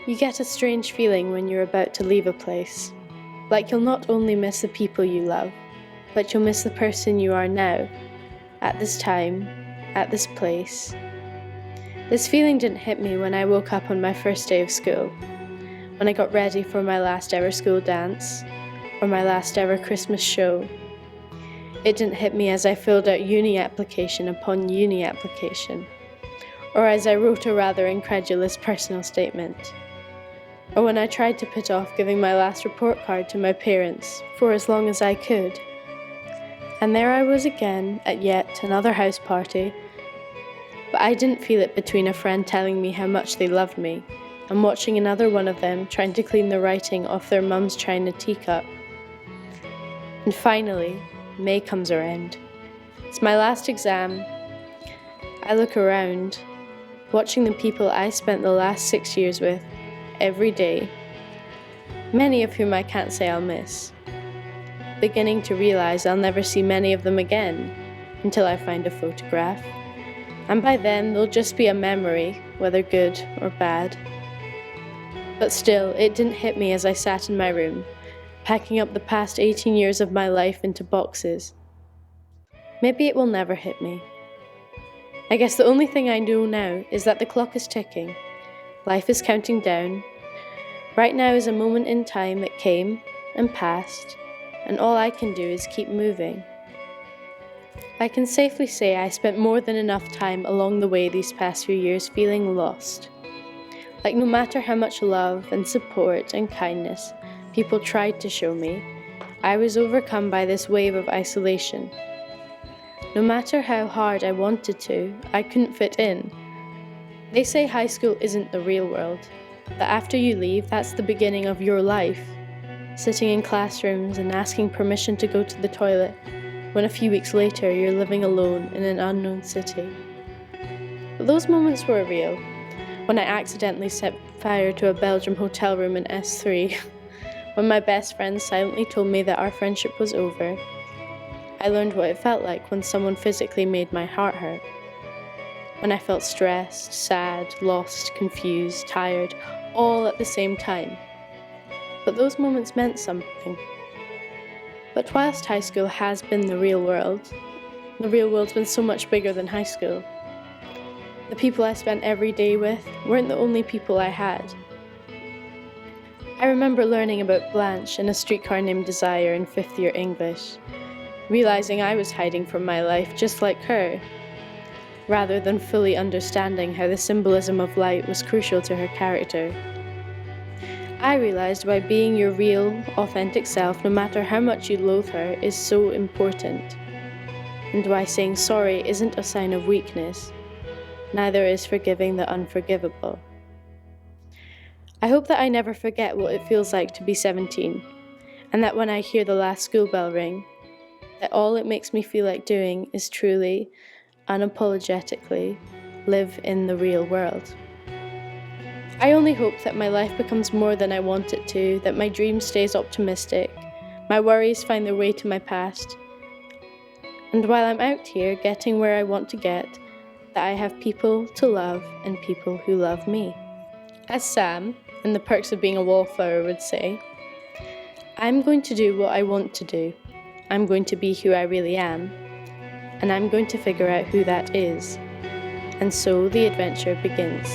You get a strange feeling when you're about to leave a place. Like you'll not only miss the people you love, but you'll miss the person you are now, at this time, at this place. This feeling didn't hit me when I woke up on my first day of school, when I got ready for my last ever school dance, or my last ever Christmas show. It didn't hit me as I filled out uni application upon uni application, or as I wrote a rather incredulous personal statement, or when I tried to put off giving my last report card to my parents for as long as I could. And there I was again at yet another house party, but I didn't feel it between a friend telling me how much they loved me and watching another one of them trying to clean the writing off their mum's china teacup. And finally, May comes around. It's my last exam. I look around, watching the people I spent the last 6 years with every day, many of whom I can't say I'll miss, beginning to realise I'll never see many of them again until I find a photograph, and by then they'll just be a memory, whether good or bad. But still, it didn't hit me as I sat in my room, packing up the past 18 years of my life into boxes. Maybe it will never hit me. I guess the only thing I know now is that the clock is ticking. Life is counting down. Right now is a moment in time that came and passed, and all I can do is keep moving. I can safely say I spent more than enough time along the way these past few years feeling lost. Like no matter how much love and support and kindness people tried to show me, I was overcome by this wave of isolation. No matter how hard I wanted to, I couldn't fit in. They say high school isn't the real world, that after you leave, that's the beginning of your life, sitting in classrooms and asking permission to go to the toilet, when a few weeks later you're living alone in an unknown city. But those moments were real, when I accidentally set fire to a Belgium hotel room in S3, when my best friend silently told me that our friendship was over. I learned what it felt like when someone physically made my heart hurt. When I felt stressed, sad, lost, confused, tired, all at the same time. But those moments meant something. But whilst high school has been the real world's been so much bigger than high school. The people I spent every day with weren't the only people I had. I remember learning about Blanche in A Streetcar Named Desire in 5th year English, realizing I was hiding from my life just like her, rather than fully understanding how the symbolism of light was crucial to her character. I realized why being your real, authentic self, no matter how much you loathe her, is so important, and why saying sorry isn't a sign of weakness, neither is forgiving the unforgivable. I hope that I never forget what it feels like to be 17, and that when I hear the last school bell ring, that all it makes me feel like doing is truly, unapologetically, live in the real world. I only hope that my life becomes more than I want it to, that my dream stays optimistic, my worries find their way to my past, and while I'm out here getting where I want to get, that I have people to love and people who love me. As Sam, in The Perks of Being a Wallflower, would say, I'm going to do what I want to do. I'm going to be who I really am, and I'm going to figure out who that is. And so the adventure begins.